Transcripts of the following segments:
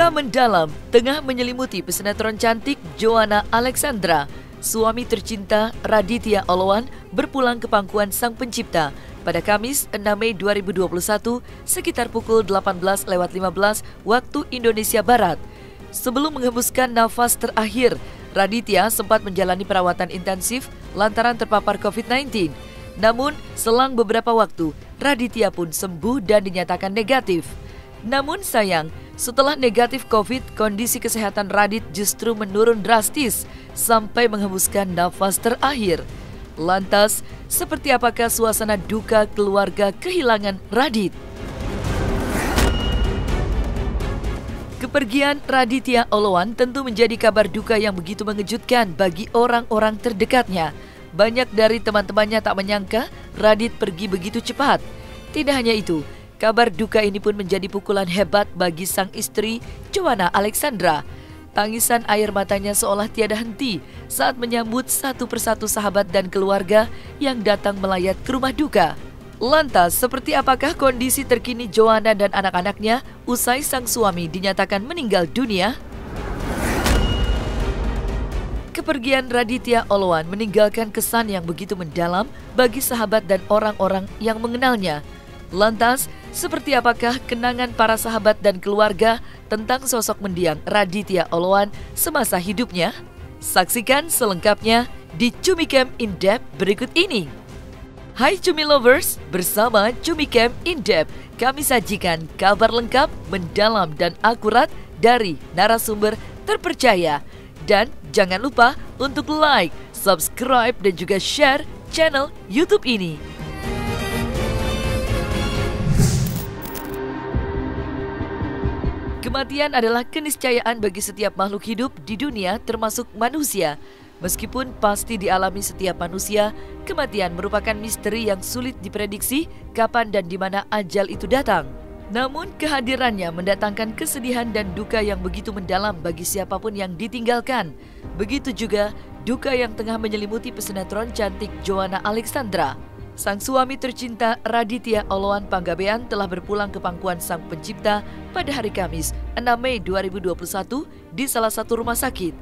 Duka mendalam tengah menyelimuti pesinetron cantik Joanna Alexandra. Suami tercinta Raditya Oloan berpulang ke pangkuan Sang Pencipta pada Kamis 6 Mei 2021 sekitar pukul 18.15 waktu Indonesia Barat. Sebelum menghembuskan nafas terakhir, Raditya sempat menjalani perawatan intensif lantaran terpapar COVID-19. Namun, selang beberapa waktu, Raditya pun sembuh dan dinyatakan negatif. Namun sayang, setelah negatif COVID, kondisi kesehatan Radit justru menurun drastis sampai menghembuskan nafas terakhir. Lantas, seperti apakah suasana duka keluarga kehilangan Radit? Kepergian Raditya Oloan tentu menjadi kabar duka yang begitu mengejutkan bagi orang-orang terdekatnya. Banyak dari teman-temannya tak menyangka Radit pergi begitu cepat. Tidak hanya itu, kabar duka ini pun menjadi pukulan hebat bagi sang istri, Joanna Alexandra. Tangisan air matanya seolah tiada henti saat menyambut satu persatu sahabat dan keluarga yang datang melayat ke rumah duka. Lantas, seperti apakah kondisi terkini Joanna dan anak-anaknya usai sang suami dinyatakan meninggal dunia? Kepergian Raditya Oloan meninggalkan kesan yang begitu mendalam bagi sahabat dan orang-orang yang mengenalnya. Lantas, seperti apakah kenangan para sahabat dan keluarga tentang sosok mendiang Raditya Oloan semasa hidupnya? Saksikan selengkapnya di Cumicam In Depth berikut ini. Hai Cumi Lovers, bersama Cumicam In Depth, kami sajikan kabar lengkap, mendalam dan akurat dari narasumber terpercaya. Dan jangan lupa untuk like, subscribe dan juga share channel YouTube ini. Kematian adalah keniscayaan bagi setiap makhluk hidup di dunia termasuk manusia. Meskipun pasti dialami setiap manusia, kematian merupakan misteri yang sulit diprediksi kapan dan di mana ajal itu datang. Namun kehadirannya mendatangkan kesedihan dan duka yang begitu mendalam bagi siapapun yang ditinggalkan. Begitu juga duka yang tengah menyelimuti pesinetron cantik Joanna Alexandra. Sang suami tercinta Raditya Oloan Panggabean telah berpulang ke pangkuan Sang Pencipta pada hari Kamis 6 Mei 2021 di salah satu rumah sakit.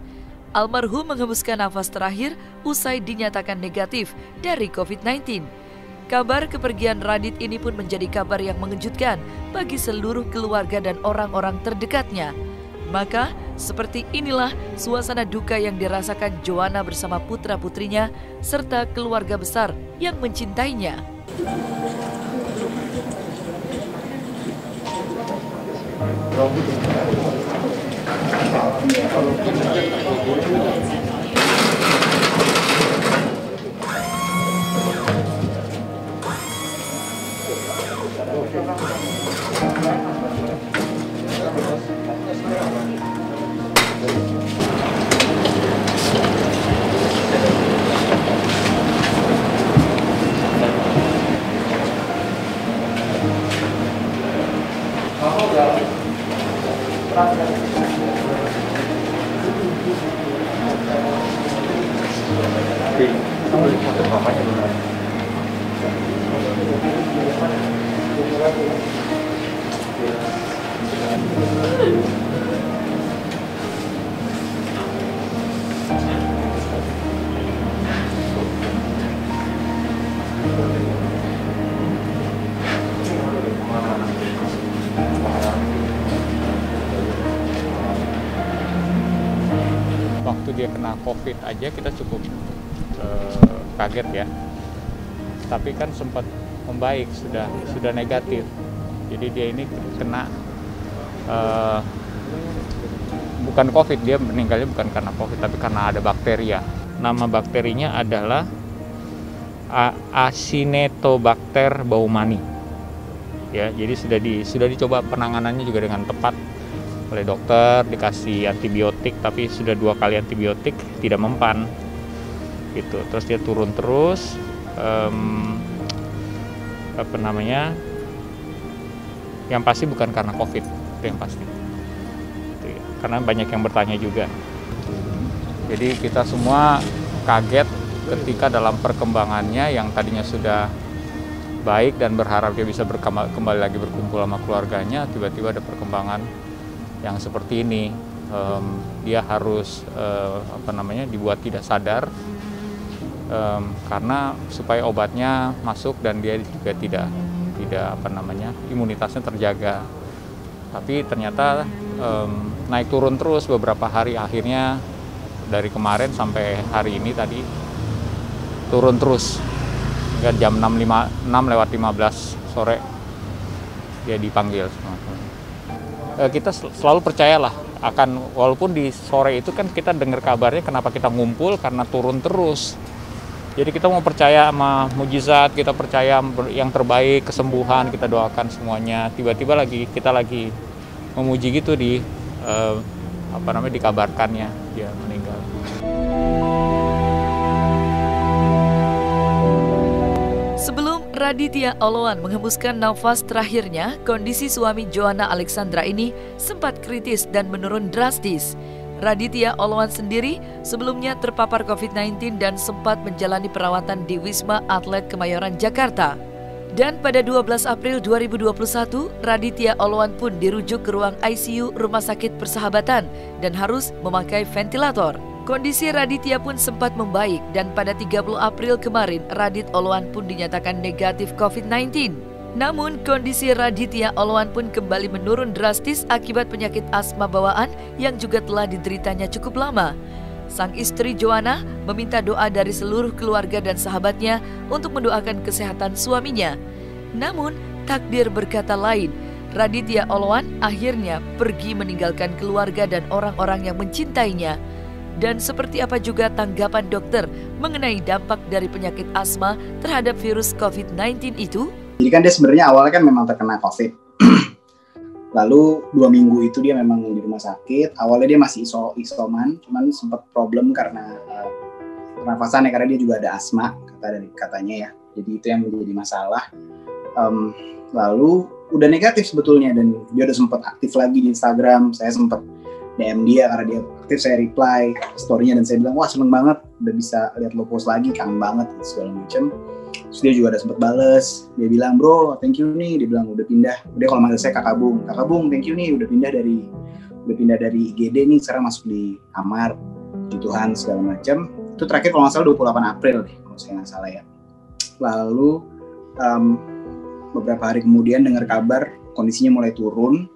Almarhum menghembuskan nafas terakhir usai dinyatakan negatif dari COVID-19. Kabar kepergian Radit ini pun menjadi kabar yang mengejutkan bagi seluruh keluarga dan orang-orang terdekatnya. Maka, seperti inilah suasana duka yang dirasakan Joanna bersama putra-putrinya serta keluarga besar yang mencintainya. Waktu dia kena COVID aja kita cukup kaget ya. Tapi kan sempat membaik, sudah negatif. Jadi dia ini kena bukan COVID, dia meninggalnya bukan karena COVID tapi karena ada bakteria. Nama bakterinya adalah Acinetobacter baumannii. Ya, jadi sudah dicoba penanganannya juga dengan tepat oleh dokter, dikasih antibiotik tapi sudah 2 kali antibiotik tidak mempan gitu. Terus dia turun terus yang pasti bukan karena COVID, itu yang pasti gitu ya. Karena banyak yang bertanya juga, jadi kita semua kaget ketika dalam perkembangannya yang tadinya sudah baik dan berharap dia bisa kembali lagi berkumpul sama keluarganya, tiba-tiba ada perkembangan yang seperti ini. Dia harus dibuat tidak sadar karena supaya obatnya masuk dan dia juga tidak imunitasnya terjaga. Tapi ternyata naik turun terus beberapa hari, akhirnya dari kemarin sampai hari ini tadi turun terus hingga jam 6:15 sore dia dipanggil. Kita selalu percayalah akan, walaupun di sore itu kan kita dengar kabarnya, kenapa kita ngumpul karena turun terus. Jadi kita mau percaya sama mujizat, kita percaya yang terbaik, kesembuhan, kita doakan semuanya. Tiba-tiba kita lagi memuji gitu dikabarkannya dia meninggal. Sebelum Raditya Oloan menghembuskan nafas terakhirnya, kondisi suami Joanna Alexandra ini sempat kritis dan menurun drastis. Raditya Oloan sendiri sebelumnya terpapar COVID-19 dan sempat menjalani perawatan di Wisma Atlet Kemayoran, Jakarta. Dan pada 12 April 2021, Raditya Oloan pun dirujuk ke ruang ICU Rumah Sakit Persahabatan dan harus memakai ventilator. Kondisi Raditya pun sempat membaik dan pada 30 April kemarin Radit Oloan pun dinyatakan negatif COVID-19. Namun kondisi Raditya Oloan pun kembali menurun drastis akibat penyakit asma bawaan yang juga telah dideritanya cukup lama. Sang istri Joanna meminta doa dari seluruh keluarga dan sahabatnya untuk mendoakan kesehatan suaminya. Namun takdir berkata lain, Raditya Oloan akhirnya pergi meninggalkan keluarga dan orang-orang yang mencintainya. Dan seperti apa juga tanggapan dokter mengenai dampak dari penyakit asma terhadap virus COVID-19 itu? Jadi kan dia sebenarnya awalnya kan memang terkena COVID. Lalu 2 minggu itu dia memang di rumah sakit. Awalnya dia masih isoman, cuman sempat problem karena pernafasannya, karena dia juga ada asma katanya ya. Jadi itu yang menjadi masalah. Lalu udah negatif sebetulnya dan dia udah sempat aktif lagi di Instagram. Saya sempat DM dia karena dia aktif, saya reply story-nya dan saya bilang, wah seneng banget udah bisa lihat lo post lagi, kangen banget segala macam. Terus dia juga ada sempat bales, dia bilang, bro thank you nih, dia bilang udah pindah, dia kalau manggil saya kakak bung thank you nih, udah pindah dari IGD nih, sekarang masuk di kamar, puji Tuhan segala macam. Itu terakhir kalau nggak salah 28 April deh, kalau saya nggak salah ya. Lalu beberapa hari kemudian dengar kabar kondisinya mulai turun,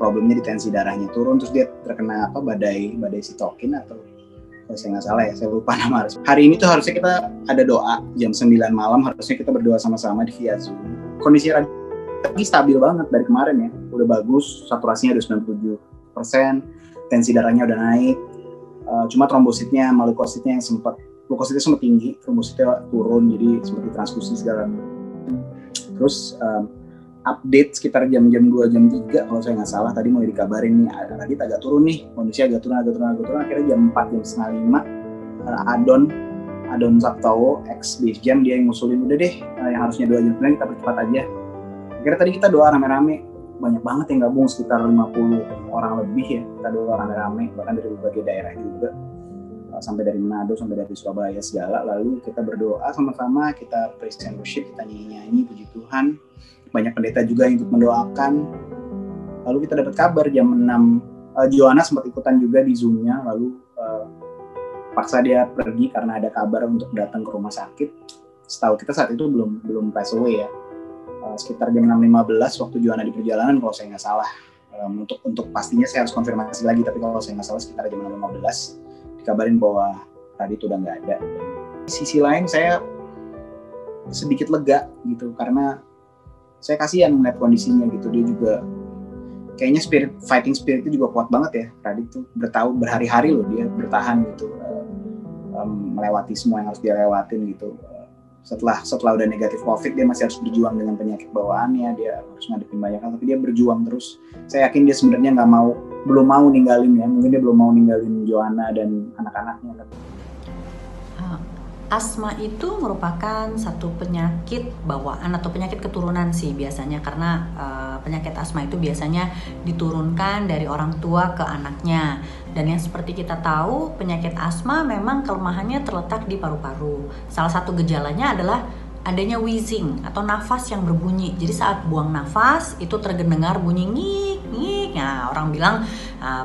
problemnya di tensi darahnya turun, terus dia terkena badai sitokin atau kalau saya nggak salah ya, saya lupa nama. Hari ini tuh harusnya kita ada doa jam 9 malam, harusnya kita berdoa sama-sama di via Zoom. Kondisi lagi stabil banget dari kemarin ya, udah bagus, saturasinya udah 97%, tensi darahnya udah naik, cuma trombositnya sama leukositnya yang sempat tinggi, trombositnya turun, jadi sempat ditransfusi segala macam. Terus update sekitar jam 2, jam 3 kalau saya nggak salah, tadi mulai dikabarin nih Radit agak turun nih, kondisi agak turun, akhirnya jam 4, jam setengah 5 Adon Sabtowo ex Base Jam dia yang ngusulin, udah deh yang harusnya 2 jam kita percepat aja. Akhirnya tadi kita doa rame-rame, banyak banget yang gabung, sekitar 50 orang lebih ya, kita doa rame-rame, bahkan dari berbagai daerah juga, sampai dari Manado, sampai dari Surabaya segala. Lalu kita berdoa sama-sama, kita praise and worship, kita nyanyi-nyanyi puji Tuhan. Banyak pendeta juga yang ikut mendoakan. Lalu kita dapat kabar jam 6, Joanna sempat ikutan juga di Zoom-nya, lalu paksa dia pergi karena ada kabar untuk datang ke rumah sakit. Setahu kita saat itu belum pass away ya. Sekitar jam 6.15 waktu Joanna di perjalanan kalau saya nggak salah. Untuk pastinya saya harus konfirmasi lagi, tapi kalau saya nggak salah sekitar jam 6.15 dikabarin bahwa tadi itu udah nggak ada. Di sisi lain saya sedikit lega gitu, karena saya kasihan melihat kondisinya gitu. Dia juga kayaknya fighting spirit itu juga kuat banget ya. Radit tuh berhari-hari loh dia bertahan gitu, melewati semua yang harus dia lewatin gitu. Setelah udah negatif COVID, dia masih harus berjuang dengan penyakit bawaannya, dia harus ngadepin banyak hal, tapi dia berjuang terus. Saya yakin dia sebenarnya belum mau ninggalin ya, mungkin dia belum mau ninggalin Joanna dan anak-anaknya. Asma itu merupakan satu penyakit bawaan atau penyakit keturunan sih biasanya, karena penyakit asma itu biasanya diturunkan dari orang tua ke anaknya. Dan yang seperti kita tahu, penyakit asma memang kelemahannya terletak di paru-paru. Salah satu gejalanya adalah adanya wheezing atau nafas yang berbunyi. Jadi saat buang nafas itu terdengar bunyi ngik ngik ya orang bilang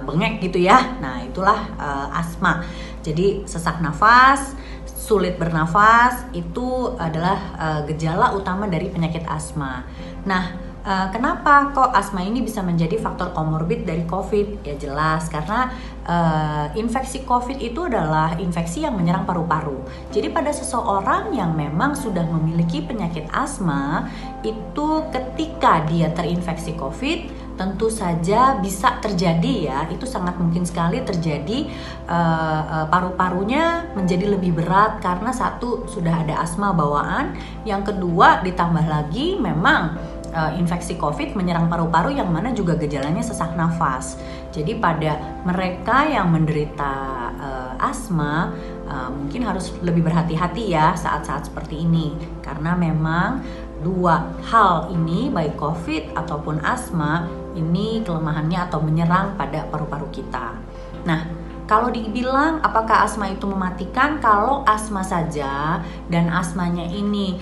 bengek gitu ya. Nah itulah asma. Jadi sesak nafas, sulit bernafas itu adalah gejala utama dari penyakit asma. Nah, kenapa kok asma ini bisa menjadi faktor komorbid dari COVID? Ya jelas karena infeksi COVID itu adalah infeksi yang menyerang paru-paru. Jadi pada seseorang yang memang sudah memiliki penyakit asma, itu ketika dia terinfeksi COVID, tentu saja bisa terjadi ya, itu sangat mungkin sekali terjadi paru-parunya menjadi lebih berat karena satu sudah ada asma bawaan, yang kedua ditambah lagi memang infeksi COVID menyerang paru-paru yang mana juga gejalanya sesak nafas. Jadi pada mereka yang menderita asma mungkin harus lebih berhati-hati ya saat-saat seperti ini karena memang dua hal ini baik COVID ataupun asma ini kelemahannya atau menyerang pada paru-paru kita. Nah, kalau dibilang apakah asma itu mematikan? Kalau asma saja dan asmanya ini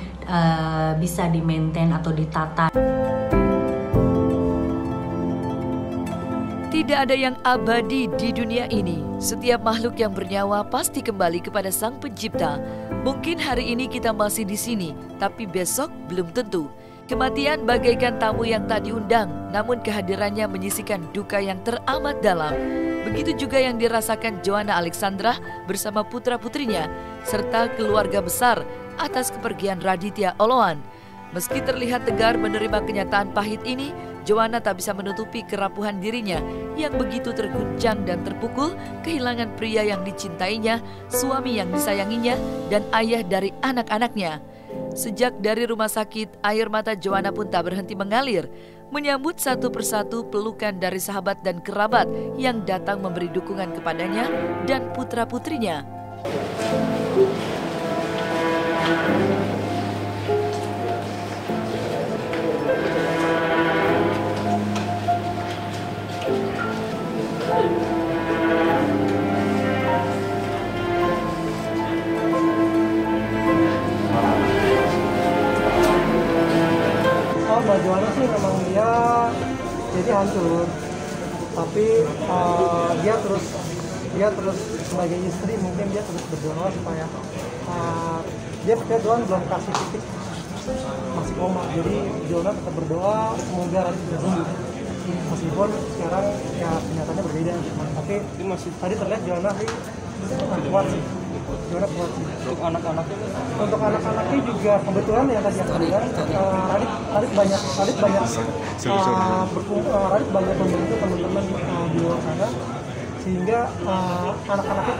bisa di-maintain atau ditata. Tidak ada yang abadi di dunia ini. Setiap makhluk yang bernyawa pasti kembali kepada Sang Pencipta. Mungkin hari ini kita masih di sini, tapi besok belum tentu. Kematian bagaikan tamu yang tak diundang, namun kehadirannya menyisikan duka yang teramat dalam. Begitu juga yang dirasakan Joanna Alexandra bersama putra-putrinya, serta keluarga besar atas kepergian Raditya Oloan. Meski terlihat tegar menerima kenyataan pahit ini, Joanna tak bisa menutupi kerapuhan dirinya yang begitu terguncang dan terpukul kehilangan pria yang dicintainya, suami yang disayanginya, dan ayah dari anak-anaknya. Sejak dari rumah sakit, air mata Joanna pun tak berhenti mengalir, menyambut satu persatu pelukan dari sahabat dan kerabat yang datang memberi dukungan kepadanya dan putra-putrinya. Mbak Joanna sih memang dia jadi hancur, tapi dia terus sebagai istri mungkin dia terus berdoa supaya dia percaya Tuhan belum kasih titik masih koma, jadi Joanna tetap berdoa semoga Radit bisa sembuh meskipun sekarang ya kenyataannya berbeda, tapi masih tadi terlihat Joanna sih kuat sih. Joanna kuat sih. Untuk anak-anaknya juga kebetulan yang tadi aku bilang Radit banyak membantu teman-teman di luar sana sehingga anak-anaknya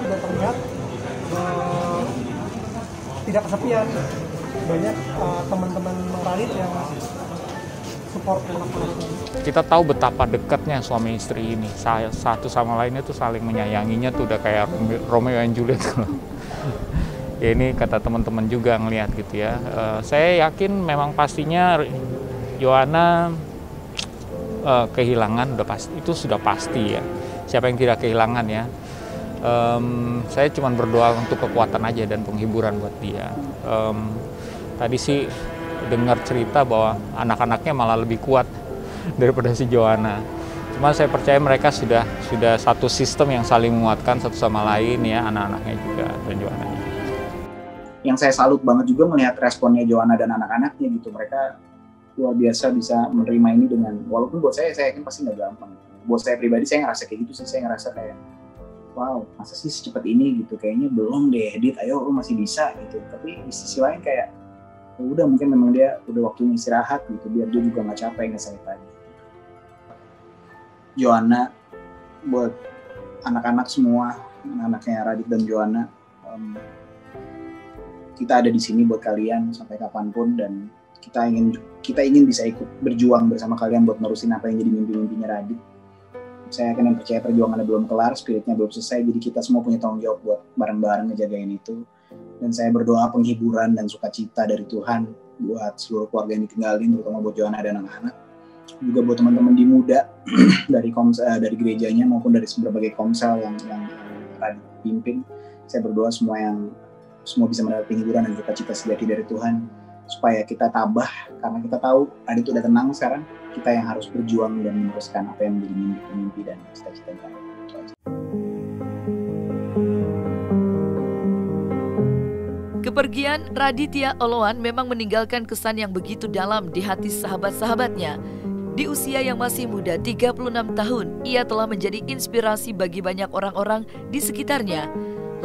juga terlihat tidak kesepian, banyak teman-teman Radit yang support anak-anaknya. Kita tahu betapa dekatnya suami istri ini, satu sama lainnya tuh saling menyayanginya tuh udah kayak Romeo and Juliet. Ya ini kata teman-teman juga ngelihat gitu ya. Saya yakin memang pastinya Joanna kehilangan itu sudah pasti ya. Siapa yang tidak kehilangan ya. Saya cuma berdoa untuk kekuatan aja dan penghiburan buat dia. Tadi sih dengar cerita bahwa anak-anaknya malah lebih kuat daripada si Joanna. Cuma saya percaya mereka sudah satu sistem yang saling menguatkan satu sama lain ya, anak-anaknya juga dan Joanna. Yang saya salut banget juga melihat responnya Joanna dan anak-anaknya gitu. Mereka luar biasa bisa menerima ini dengan, walaupun buat saya yakin pasti nggak gampang. Buat saya pribadi saya ngerasa kayak gitu sih, saya ngerasa kayak wow, masa sih secepat ini gitu, kayaknya belum deh Dit, ayo lu masih bisa gitu. Tapi di sisi lain kayak udah mungkin memang dia udah waktunya istirahat gitu, biar dia juga nggak capek nggak sakit lagi. Joanna, buat anak-anak semua, anaknya Radit dan Joanna, kita ada di sini buat kalian sampai kapanpun, dan kita ingin bisa ikut berjuang bersama kalian buat nerusin apa yang jadi mimpi-mimpinya Radit. Saya akan percaya perjuangannya belum kelar, spiritnya belum selesai, jadi kita semua punya tanggung jawab buat bareng-bareng ngejagain itu. Dan saya berdoa penghiburan dan sukacita dari Tuhan buat seluruh keluarga yang ditinggalin, terutama buat Joanna dan anak-anak. Juga buat teman-teman di muda dari gerejanya maupun dari berbagai komsel yang Radit pimpin. Saya berdoa semua bisa mendapat penghiburan dan sukacita sejati dari Tuhan, supaya kita tabah, karena kita tahu Radit udah tenang sekarang. kita yang harus berjuang dan meneruskan apa yang menjadi mimpi dan cita-cita kita. Kepergian Raditya Oloan memang meninggalkan kesan yang begitu dalam di hati sahabat-sahabatnya. Di usia yang masih muda, 36 tahun, ia telah menjadi inspirasi bagi banyak orang-orang di sekitarnya.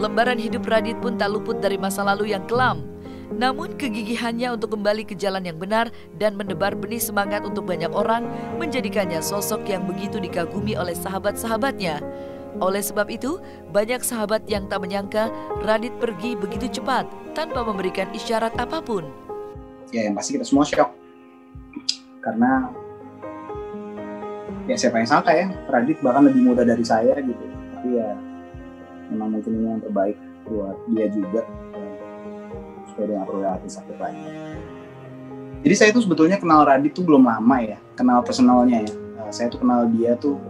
Lembaran hidup Radit pun tak luput dari masa lalu yang kelam. Namun kegigihannya untuk kembali ke jalan yang benar dan menebar benih semangat untuk banyak orang menjadikannya sosok yang begitu dikagumi oleh sahabat-sahabatnya. Oleh sebab itu, banyak sahabat yang tak menyangka Radit pergi begitu cepat tanpa memberikan isyarat apapun. Ya, yang pasti kita semua shock. Karena ya siapa yang sangka ya, Radit bahkan lebih muda dari saya gitu. Tapi ya memang mungkin ini yang terbaik buat dia juga, supaya dia nggak perlu lewatin sakit lagi. Jadi saya tuh sebetulnya kenal Radit tuh belum lama ya, kenal personalnya ya. Saya tuh kenal dia tuh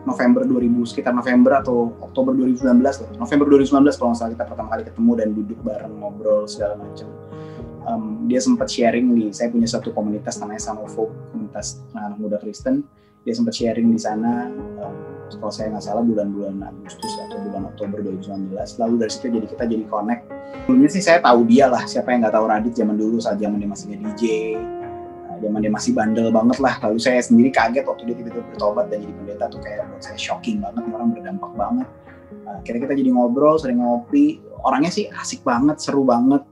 November 2000, sekitar November atau Oktober 2019 lah. November 2019 kalau nggak salah kita pertama kali ketemu dan duduk bareng ngobrol segala macam. Dia sempat sharing saya punya satu komunitas namanya Sanovo, komunitas anak muda Kristen. Dia sempat sharing di sana, kalau saya nggak salah bulan-bulan Agustus atau bulan Oktober 2019. Lalu dari situ kita jadi connect. Sebelumnya sih saya tahu dia lah, siapa yang nggak tahu Radit zaman dulu saat zaman dia masih nge-DJ, zaman dia masih bandel banget lah. Lalu saya sendiri kaget waktu dia tiba-tiba bertobat dan jadi pendeta tuh kayak buat saya shocking banget, orang berdampak banget. Akhirnya kita jadi ngobrol, sering ngopi. Orangnya sih asik banget, seru banget.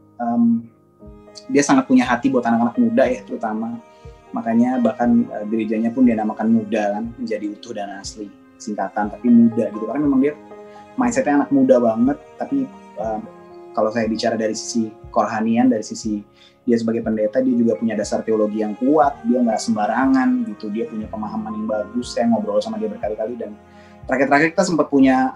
Dia sangat punya hati buat anak-anak muda ya terutama. Makanya bahkan gerejanya pun dia namakan Muda kan, menjadi utuh dan asli, singkatan tapi muda gitu. Karena memang dia mindsetnya anak muda banget, tapi kalau saya bicara dari sisi kerohanian, dari sisi dia sebagai pendeta, dia juga punya dasar teologi yang kuat, dia nggak sembarangan gitu, dia punya pemahaman yang bagus. Saya ngobrol sama dia berkali-kali dan terakhir-terakhir kita sempat punya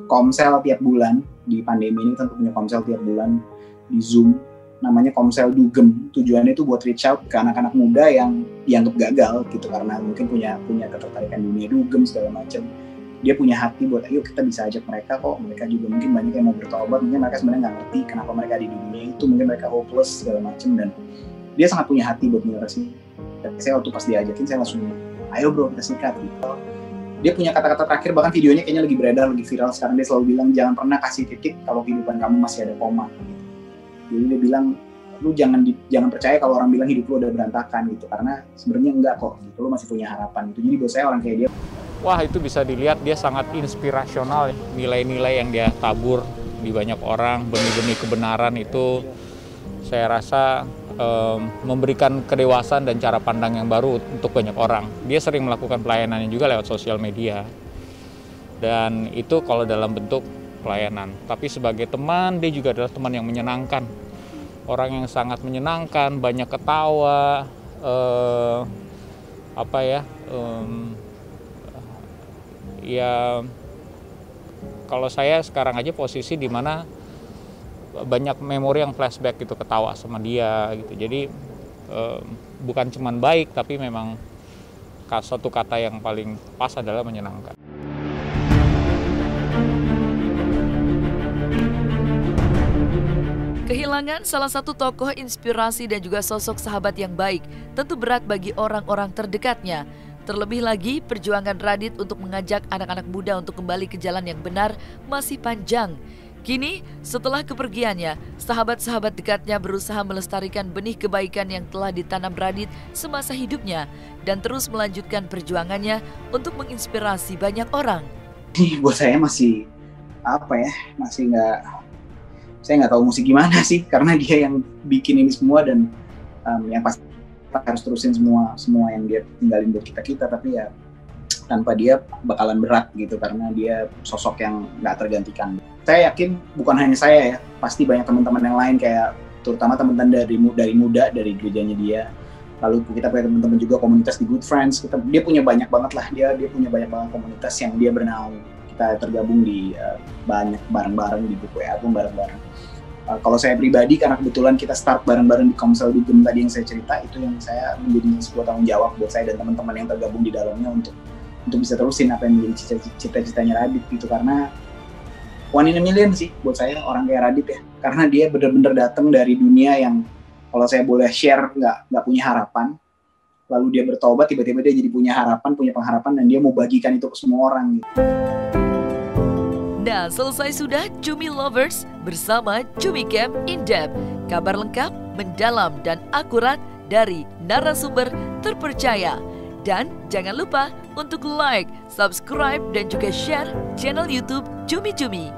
komsel tiap bulan. Di pandemi ini kita punya komsel tiap bulan di Zoom, namanya Komsel Dugem. Tujuannya itu buat reach out ke anak-anak muda yang dianggap gagal gitu, karena mungkin punya ketertarikan dunia dugem segala macam. Dia punya hati buat ayo kita bisa ajak mereka kok, mereka juga mungkin banyak yang mau bertobat, mungkin mereka sebenarnya nggak ngerti kenapa mereka di dunia itu, mungkin mereka hopeless segala macam, dan dia sangat punya hati buat generasi. Dan saya waktu pas diajakin saya langsung ayo bro kita sikat gitu. Dia punya kata-kata terakhir, bahkan videonya kayaknya lagi beredar, lagi viral sekarang. Dia selalu bilang jangan pernah kasih titik kalau kehidupan kamu masih ada koma gitu. Jadi dia bilang, lu jangan percaya kalau orang bilang hidup lu udah berantakan gitu, karena sebenarnya enggak kok gitu, lu masih punya harapan gitu. Jadi buat saya orang kayak dia, wah itu bisa dilihat dia sangat inspirasional, nilai-nilai yang dia tabur di banyak orang, benih-benih kebenaran itu saya rasa memberikan kedewasaan dan cara pandang yang baru untuk banyak orang. Dia sering melakukan pelayanannya juga lewat sosial media, dan itu kalau dalam bentuk pelayanan. Tapi sebagai teman, dia juga adalah teman yang menyenangkan. Orang yang sangat menyenangkan, banyak ketawa, ya kalau saya sekarang aja posisi di mana banyak memori yang flashback gitu, ketawa sama dia gitu. Jadi bukan cuman baik, tapi memang satu kata yang paling pas adalah menyenangkan. Kehilangan salah satu tokoh inspirasi dan juga sosok sahabat yang baik tentu berat bagi orang-orang terdekatnya. Terlebih lagi, perjuangan Radit untuk mengajak anak-anak muda untuk kembali ke jalan yang benar masih panjang. Kini, setelah kepergiannya, sahabat-sahabat dekatnya berusaha melestarikan benih kebaikan yang telah ditanam Radit semasa hidupnya dan terus melanjutkan perjuangannya untuk menginspirasi banyak orang. Ini buat saya masih saya nggak tahu musik gimana sih, karena dia yang bikin ini semua dan yang pasti kita harus terusin semua yang dia tinggalin buat kita, tapi ya tanpa dia bakalan berat gitu, karena dia sosok yang nggak tergantikan. Saya yakin bukan hanya saya ya, pasti banyak teman-teman yang lain, kayak terutama teman-teman dari muda dari gerejanya dia. Lalu kita punya teman-teman juga komunitas di Good Friends. Dia punya banyak banget lah, dia punya banyak banget komunitas yang dia bernaung. Kita tergabung di banyak bareng-bareng di buku album bareng-bareng. Kalau saya pribadi, karena kebetulan kita start bareng-bareng di Komsel Dugem tadi yang saya cerita, itu yang saya menjadi sebuah tanggung jawab buat saya dan teman-teman yang tergabung di dalamnya untuk bisa terusin apa yang menjadi cita-citanya Radit gitu. Karena one in a million sih buat saya orang kayak Radit ya, karena dia benar-benar datang dari dunia yang kalau saya boleh share nggak punya harapan, lalu dia bertobat, tiba-tiba dia jadi punya pengharapan, dan dia mau bagikan itu ke semua orang gitu. Nah, selesai sudah Cumi Lovers bersama Cumi Camp In-Depth. Kabar lengkap, mendalam, dan akurat dari narasumber terpercaya. Dan jangan lupa untuk like, subscribe, dan juga share channel YouTube Cumi Cumi.